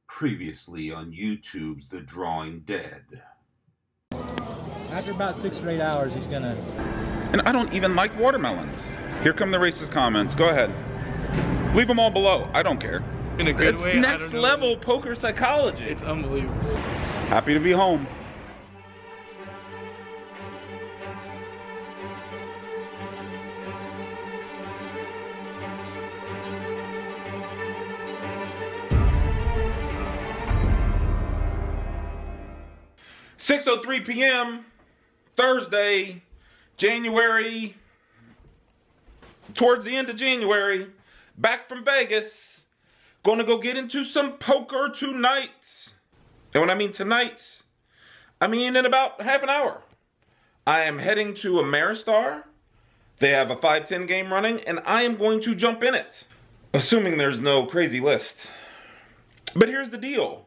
Previously on YouTube's The Drawing Dead. After about 6 or 8 hours, he's gonna... And I don't even like watermelons. Here come the racist comments. Go ahead. Leave them all below. I don't care. In a good It's way, next level poker psychology. It's unbelievable. Happy to be home. (6:03 p.m. Thursday, January, towards the end of January, back from Vegas, gonna go get into some poker tonight. And when I mean tonight, I mean in about half an hour. I am heading to Ameristar. They have a 5-10 game running, and I am going to jump in it, assuming there's no crazy list. But here's the deal.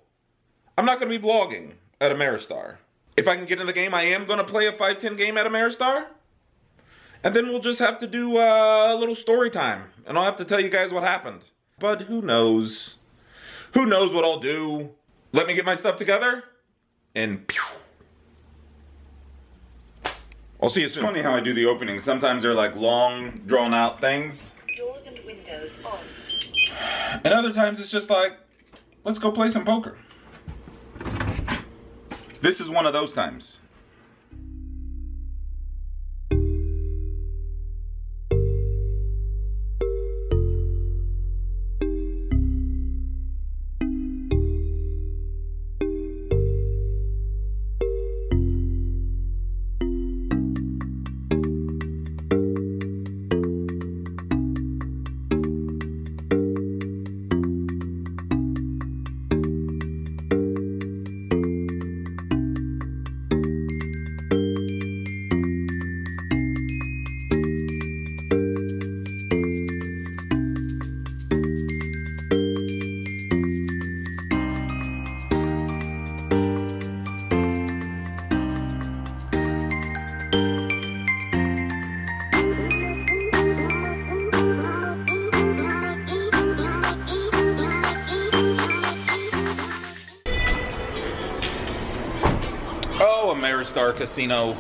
I'm not gonna be vlogging at Ameristar. If I can get in the game, I am going to play a 5-10 game at Ameristar. And then we'll just have to do a little story time. And I'll have to tell you guys what happened. But who knows? Who knows what I'll do? Let me get my stuff together. And pew. I'll see you soon. It's funny how I do the opening. Sometimes they're like long, drawn out things. Doors and windows on. And other times it's just like, let's go play some poker. This is one of those times. Ameristar Casino.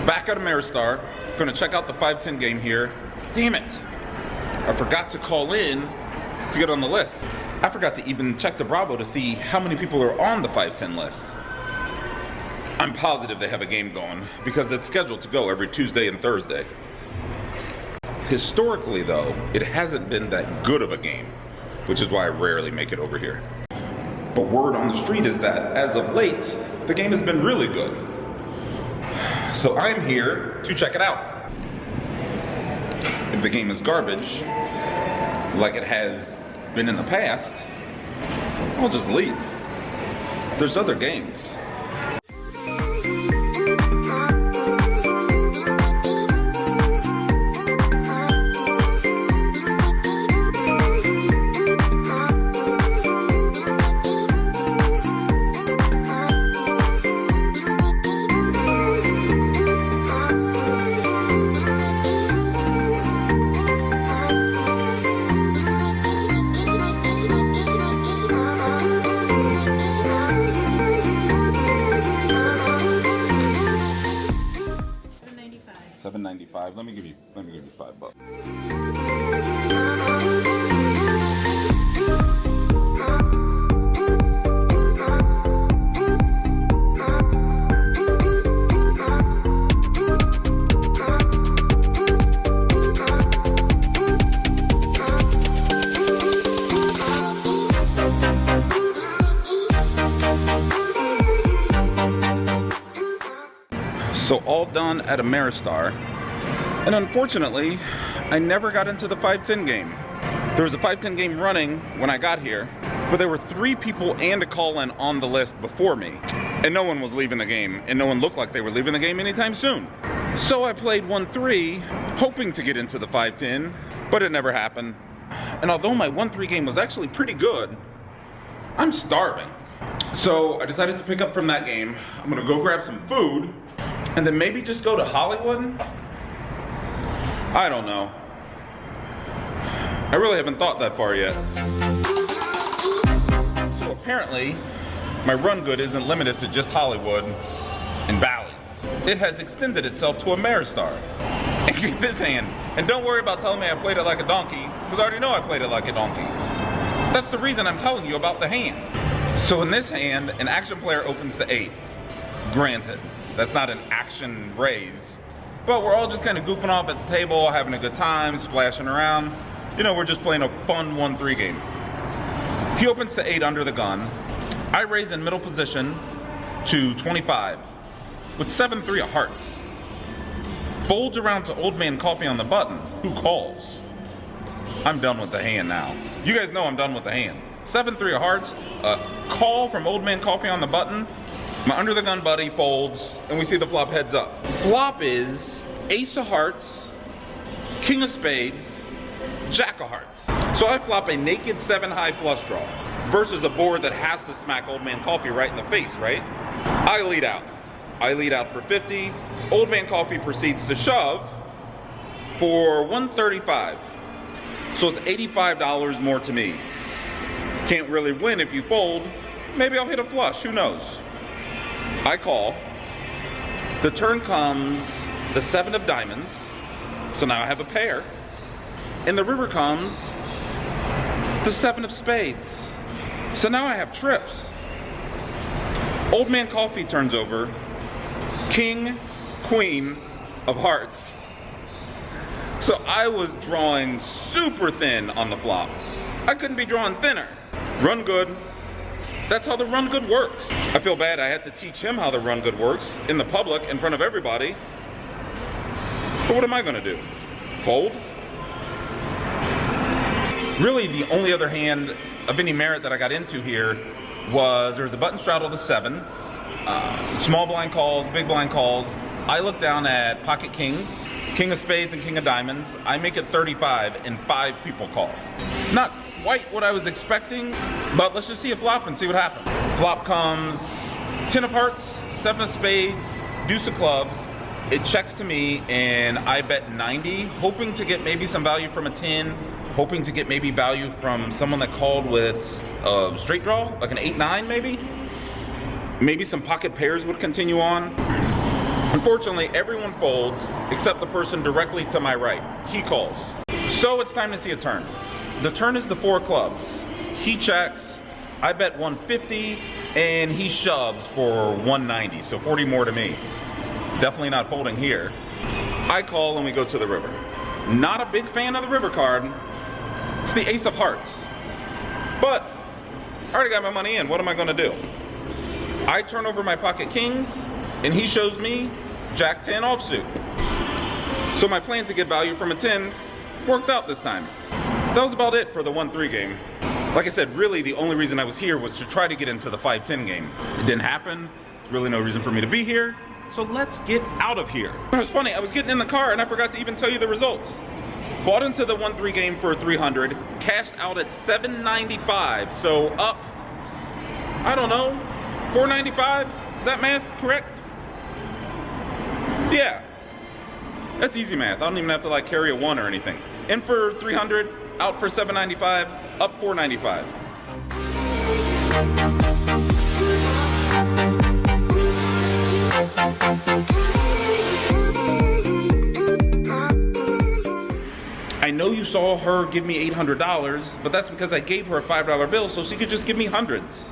Back at Ameristar. Gonna check out the 5-10 game here. Damn it. I forgot to call in to get on the list. I forgot to even check the Bravo to see how many people are on the 5-10 list. I'm positive they have a game going because it's scheduled to go every Tuesday and Thursday. Historically though, it hasn't been that good of a game, which is why I rarely make it over here. But word on the street is that, as of late, the game has been really good. So I'm here to check it out. If the game is garbage, like it has been in the past, I'll just leave. There's other games. $7.95. Let me give you $5. So all done at Ameristar, and unfortunately, I never got into the 5-10 game. There was a 5-10 game running when I got here, but there were 3 people and a call-in on the list before me, and no one was leaving the game, and no one looked like they were leaving the game anytime soon. So I played 1-3, hoping to get into the 5-10, but it never happened. And although my 1-3 game was actually pretty good, I'm starving. So I decided to pick up from that game. I'm gonna go grab some food, and then maybe just go to Hollywood? I don't know. I really haven't thought that far yet. So apparently, my run good isn't limited to just Hollywood and valleys. It has extended itself to Ameristar. And get this hand. And don't worry about telling me I played it like a donkey, because I already know I played it like a donkey. That's the reason I'm telling you about the hand. So in this hand, an action player opens to 8. Granted, that's not an action raise. But we're all just kind of goofing off at the table, having a good time, splashing around. You know, we're just playing a fun 1-3 game. He opens to 8 under the gun. I raise in middle position to 25 with 7-3 of hearts. Folds around to Old Man Coffee on the button, who calls. I'm done with the hand now. You guys know I'm done with the hand. 7-3 of hearts, a call from Old Man Coffee on the button. My under the gun buddy folds, and we see the flop heads up. Flop is Ace of Hearts, King of Spades, Jack of Hearts. So I flop a naked 7 high flush draw versus a board that has to smack Old Man Coffee right in the face, right? I lead out. I lead out for 50. Old Man Coffee proceeds to shove for 135. So it's $85 more to me. Can't really win if you fold. Maybe I'll hit a flush, who knows? I call. The turn comes the 7 of diamonds. So now I have a pair. And the river comes the 7 of spades. So now I have trips. Old Man Coffee turns over King, Queen of Hearts. So I was drawing super thin on the flop. I couldn't be drawing thinner. Run good. That's how the run good works. I feel bad I had to teach him how the run good works in the public in front of everybody. But what am I gonna do? Fold? Really, the only other hand of any merit that I got into here was there was a button straddle to 7. Small blind calls, big blind calls. I look down at pocket kings, King of Spades and King of Diamonds. I make it 35 and 5 people call. Not quite what I was expecting, but let's just see a flop and see what happens. Flop comes 10 of Hearts, 7 of Spades, Deuce of Clubs. It checks to me and I bet 90, hoping to get maybe some value from a 10, hoping to get maybe value from someone that called with a straight draw, like an 8-9 maybe. Maybe some pocket pairs would continue on. Unfortunately, everyone folds except the person directly to my right. He calls. So it's time to see a turn. The turn is the 4 of clubs. He checks, I bet 150, and he shoves for 190, so 40 more to me. Definitely not folding here. I call and we go to the river. Not a big fan of the river card. It's the Ace of Hearts. But I already got my money in. What am I gonna do? I turn over my pocket kings and he shows me Jack 10 offsuit. So my plan to get value from a 10 worked out this time. That was about it for the 1-3 game. Like I said, really the only reason I was here was to try to get into the 5-10 game. It didn't happen. There's really no reason for me to be here. So let's get out of here. It was funny, I was getting in the car and I forgot to even tell you the results. Bought into the 1-3 game for 300, cashed out at 795, so up, I don't know, 495? Is that math correct? Yeah, that's easy math. I don't even have to like carry a 1 or anything. In for 300, out for 795, up 495. I know you saw her give me $800, but that's because I gave her a $5 bill so she could just give me hundreds.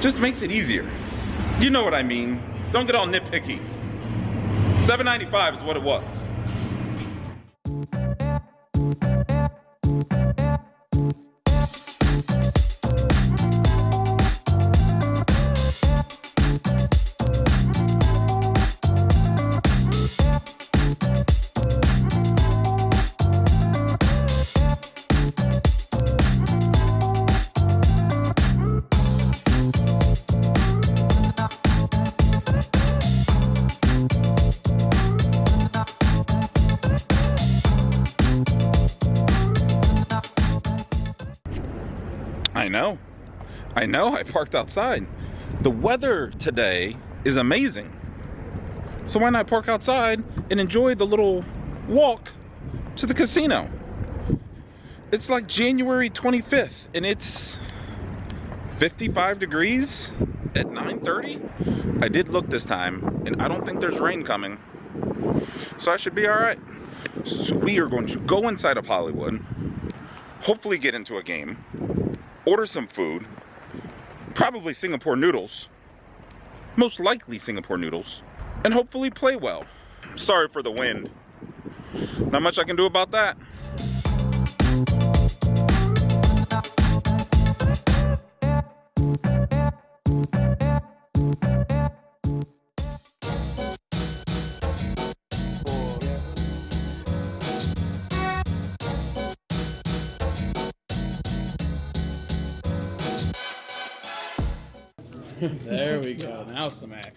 Just makes it easier. You know what I mean. Don't get all nitpicky. $7.95 is what it was. I know, I parked outside. The weather today is amazing. So why not park outside and enjoy the little walk to the casino? It's like January 25th and it's 55 degrees at 9:30. I did look this time and I don't think there's rain coming. So I should be all right. So we are going to go inside of Hollywood, hopefully get into a game, order some food, probably Singapore noodles, most likely Singapore noodles, and hopefully play well. Sorry for the wind. Not much I can do about that. There we go. Now some action.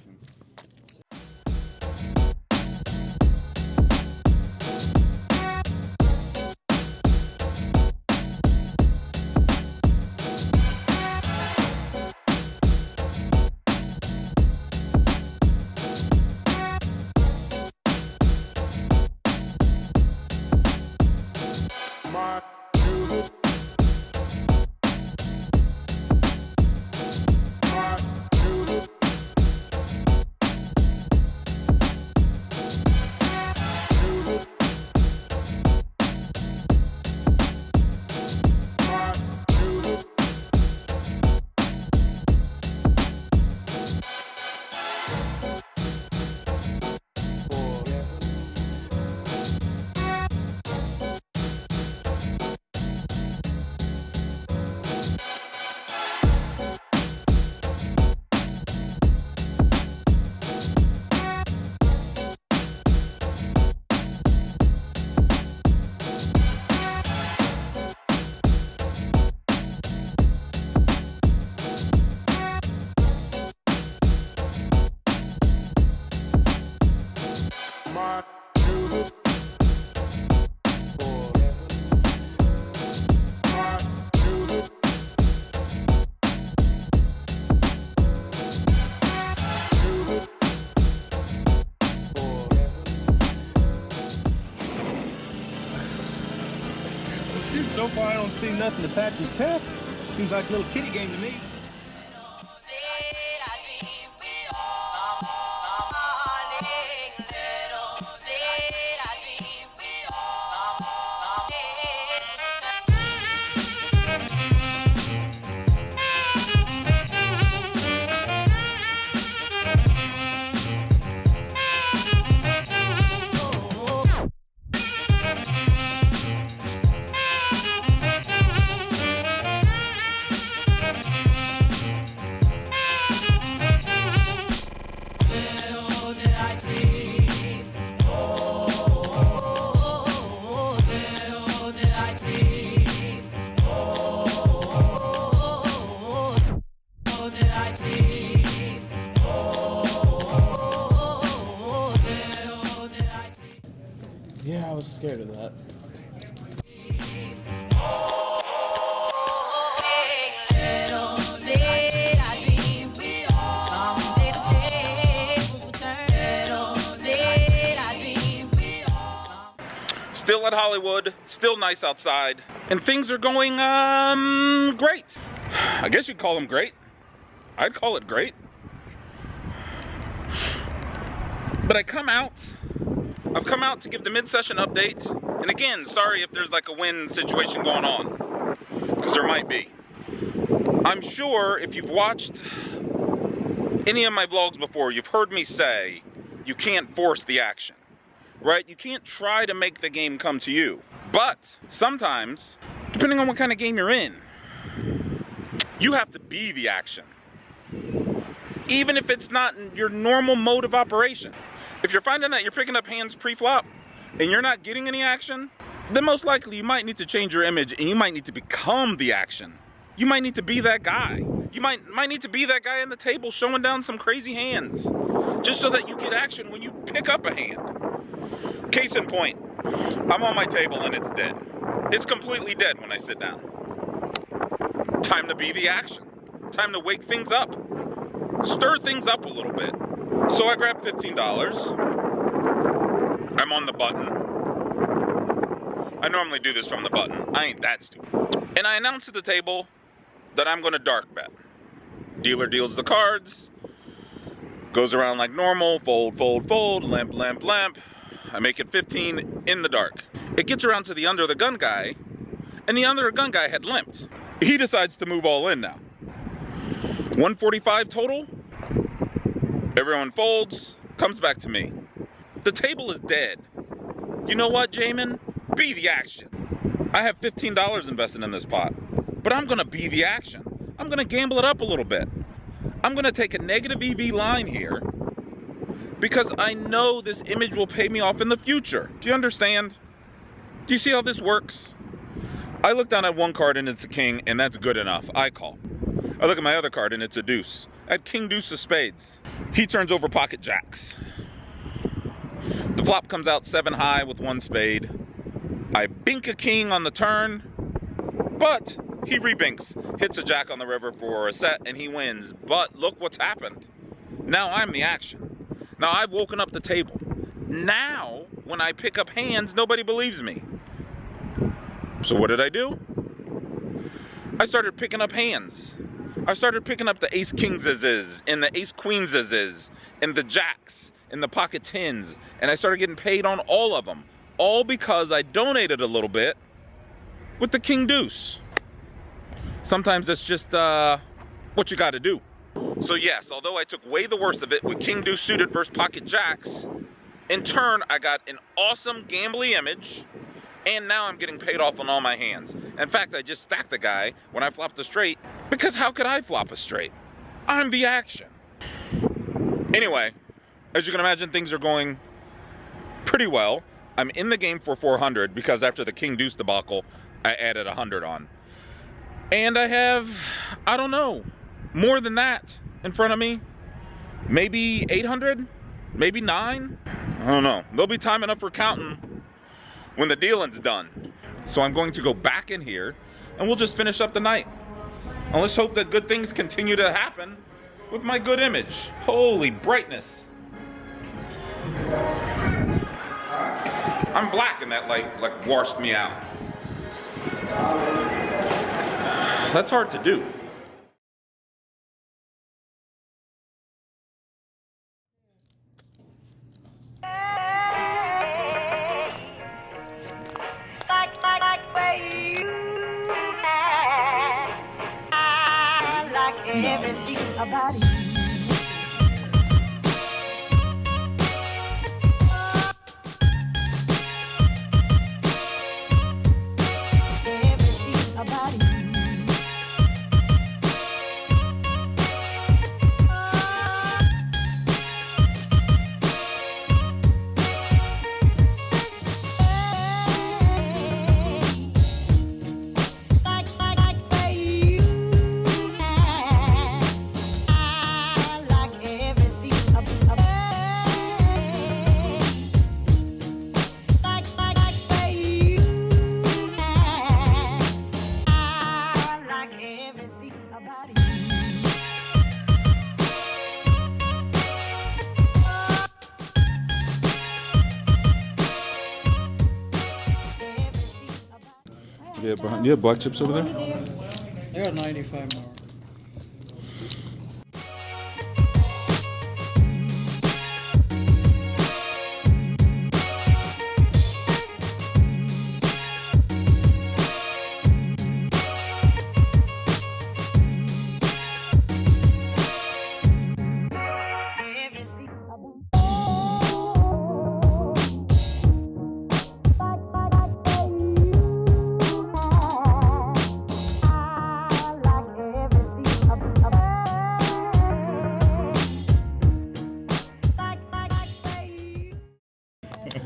So far, I don't see nothing to patch his test. Seems like a little kiddie game to me. Yeah, I was scared of that. Still at Hollywood, still nice outside, and things are going, great. I guess you'd call them great. I'd call it great. But I've come out to give the mid-session update, and again, sorry if there's like a wind situation going on, because there might be. I'm sure if you've watched any of my vlogs before, you've heard me say you can't force the action. Right? You can't try to make the game come to you. But sometimes, depending on what kind of game you're in, you have to be the action. Even if it's not in your normal mode of operation. If you're finding that you're picking up hands pre-flop and you're not getting any action, then most likely you might need to change your image and you might need to become the action. You might need to be that guy. You might need to be that guy on the table showing down some crazy hands. Just so that you get action when you pick up a hand. Case in point, I'm on my table and it's dead. It's completely dead when I sit down. Time to be the action. Time to wake things up. Stir things up a little bit. So I grabbed $15. I'm on the button. I normally do this from the button. I ain't that stupid. And I announce to the table that I'm gonna dark bet. Dealer deals the cards, goes around like normal, fold, fold, fold, limp, limp, limp. I make it 15 in the dark. It gets around to the under the gun guy, and the under the gun guy had limped. He decides to move all in now. 145 total. Everyone folds, comes back to me. The table is dead. You know what, Jaman? Be the action. I have $15 invested in this pot, but I'm gonna be the action. I'm gonna gamble it up a little bit. I'm gonna take a negative EV line here because I know this image will pay me off in the future. Do you understand? Do you see how this works? I look down at one card and it's a king, and that's good enough. I call. I look at my other card and it's a deuce. I had king deuce of spades. He turns over pocket jacks. The flop comes out 7 high with 1 spade. I bink a king on the turn, but he rebinks. Hits a jack on the river for a set and he wins. But look what's happened. Now I'm the action. Now I've woken up the table. Now, when I pick up hands, nobody believes me. So what did I do? I started picking up hands. I started picking up the ace kingses and the ace queenses and the jacks and the pocket tens, and I started getting paid on all of them. All because I donated a little bit with the king deuce. Sometimes it's just what you gotta do. So yes, although I took way the worst of it with king deuce suited versus pocket jacks, in turn I got an awesome gambly image, and now I'm getting paid off on all my hands. In fact, I just stacked the guy when I flopped a straight, because how could I flop a straight? I'm the action. Anyway, as you can imagine, things are going pretty well. I'm in the game for 400 because after the king deuce debacle, I added 100 on. And I have, I don't know, more than that in front of me. Maybe 800, maybe 9. I don't know. There'll be time enough for counting when the dealing's done. So I'm going to go back in here and we'll just finish up the night. And let's hope that good things continue to happen with my good image. Holy brightness. I'm black and that light like washed me out. That's hard to do. Everything about you. Everything about you. You have black chips over there? I got 95 more.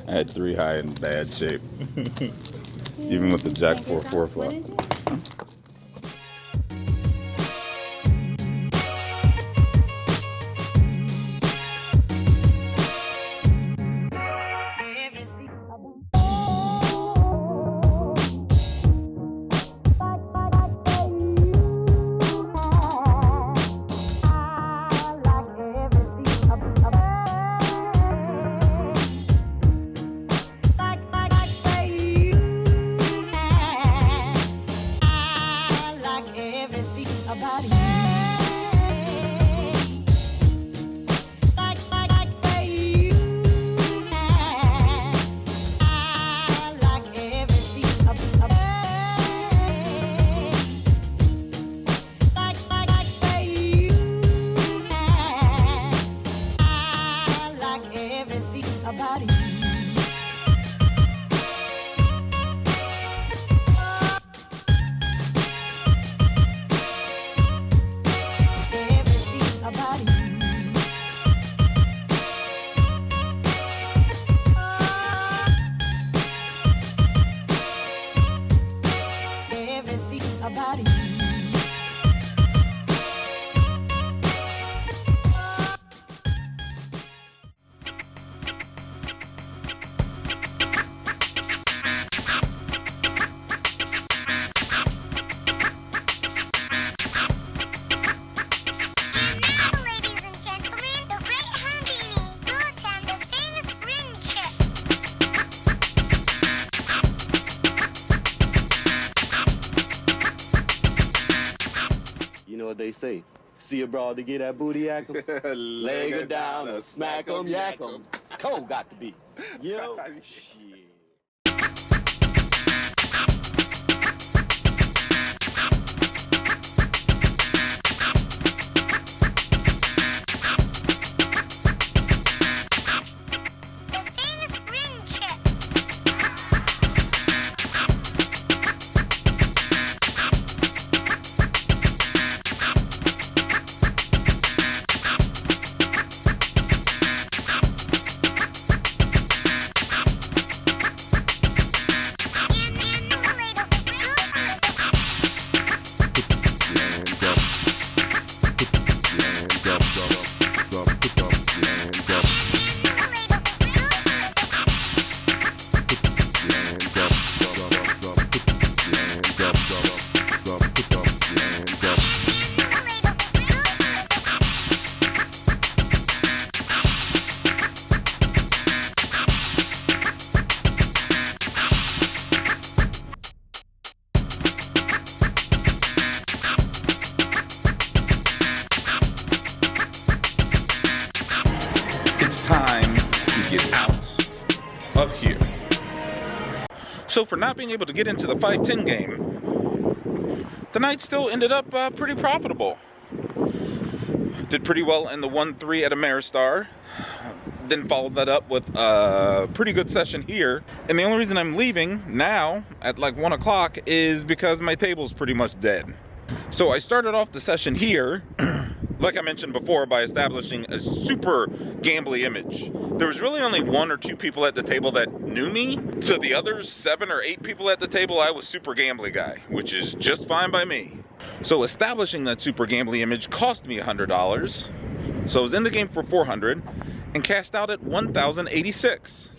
I had 3 high in bad shape. Even with the jack 4-4 flop. know what they say. See a broad to get that booty yak 'em? Leg her down or smack 'em, yak 'em. Cold got to be. Yo. Shit. Of here. So for not being able to get into the 510 game, the night still ended up pretty profitable. Did pretty well in the 1-3 at Ameristar. Then followed that up with a pretty good session here. And the only reason I'm leaving now at like 1 o'clock is because my table's pretty much dead. So I started off the session here, like I mentioned before, by establishing a super gambly image. There was really only 1 or 2 people at the table that knew me. So the other 7 or 8 people at the table, I was super gambly guy, which is just fine by me. So establishing that super gambly image cost me $100. So I was in the game for $400 and cashed out at $1,086.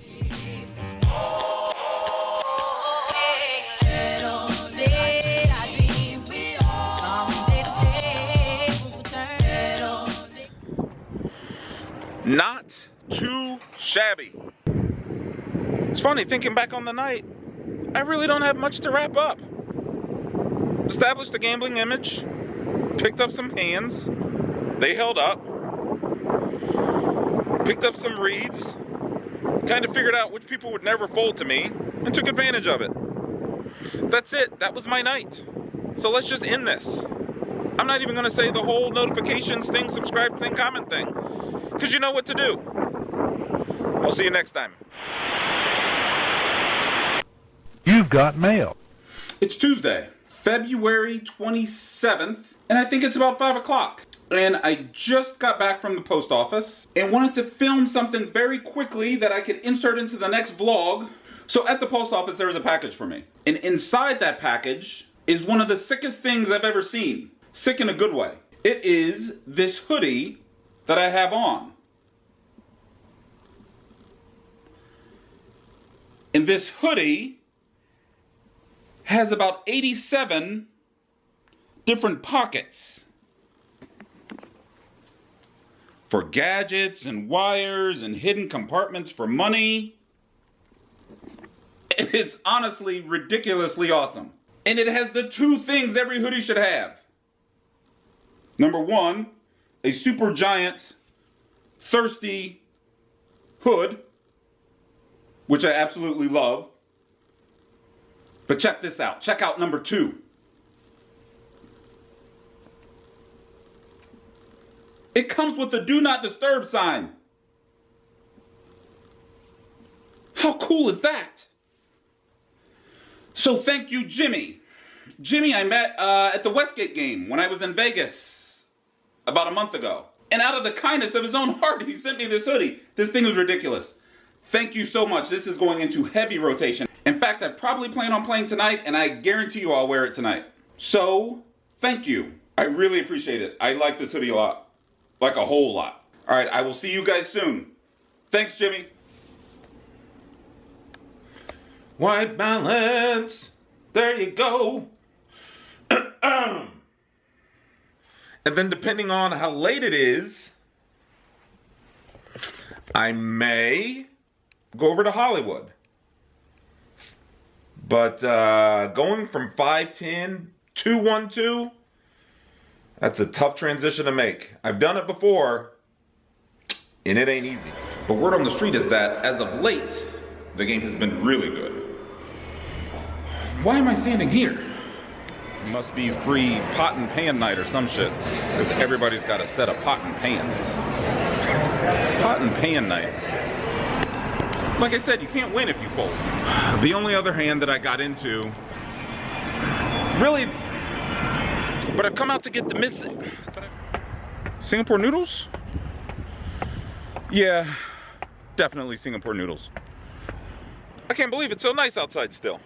Not too shabby. It's funny, thinking back on the night, I really don't have much to wrap up. Established a gambling image, picked up some hands, they held up, picked up some reads, kind of figured out which people would never fold to me, and took advantage of it. That's it, that was my night. So let's just end this. I'm not even gonna say the whole notifications thing, subscribe thing, comment thing, because you know what to do. I'll see you next time. You've got mail. It's Tuesday, February 27th, and I think it's about 5 o'clock. And I just got back from the post office and wanted to film something very quickly that I could insert into the next vlog. So at the post office, there was a package for me. And inside that package is one of the sickest things I've ever seen. Sick in a good way. It is this hoodie that I have on. And this hoodie has about 87 different pockets for gadgets and wires and hidden compartments for money. It's honestly ridiculously awesome. And it has the 2 things every hoodie should have. Number 1, a super giant thirsty hood, which I absolutely love. But check this out. Check out number 2. It comes with a do not disturb sign. How cool is that? So thank you, Jimmy. Jimmy I met at the Westgate game when I was in Vegas about a month ago. And out of the kindness of his own heart, he sent me this hoodie. This thing is ridiculous. Thank you so much. This is going into heavy rotation. In fact, I probably plan on playing tonight, and I guarantee you I'll wear it tonight. So, thank you. I really appreciate it. I like this hoodie a lot. Like a whole lot. All right, I will see you guys soon. Thanks, Jimmy. White balance. There you go. And then depending on how late it is, I may go over to Hollywood. But going from 510 to 12, That's a tough transition to make. I've done it before, and it ain't easy. But word on the street is that, as of late, the game has been really good. Why am I standing here? It must be free pot and pan night or some shit, because everybody's got a set of pot and pans. Pot and pan night. Like I said, you can't win if you fold. The only other hand that I got into, really, but I've come out to get the missing. Singapore noodles? Yeah, definitely Singapore noodles. I can't believe it's so nice outside still.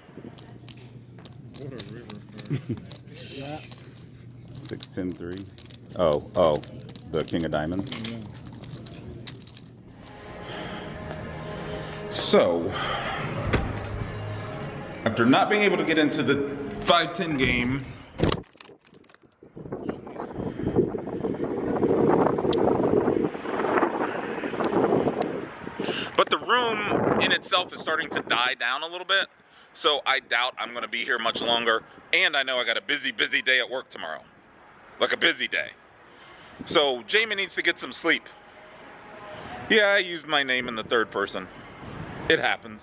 610-3. Oh, the King of Diamonds. So, after not being able to get into the 5-10 game, but the room in itself is starting to die down a little bit, so I doubt I'm going to be here much longer, and I know I got a busy day at work tomorrow. Like a busy day. So, Jaman needs to get some sleep. Yeah, I used my name in the third person. It happens.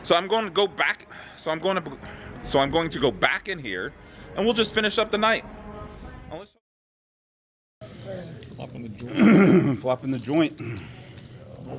So I'm going to go back. So I'm going to go back in here, and we'll just finish up the night. Flopping the joint.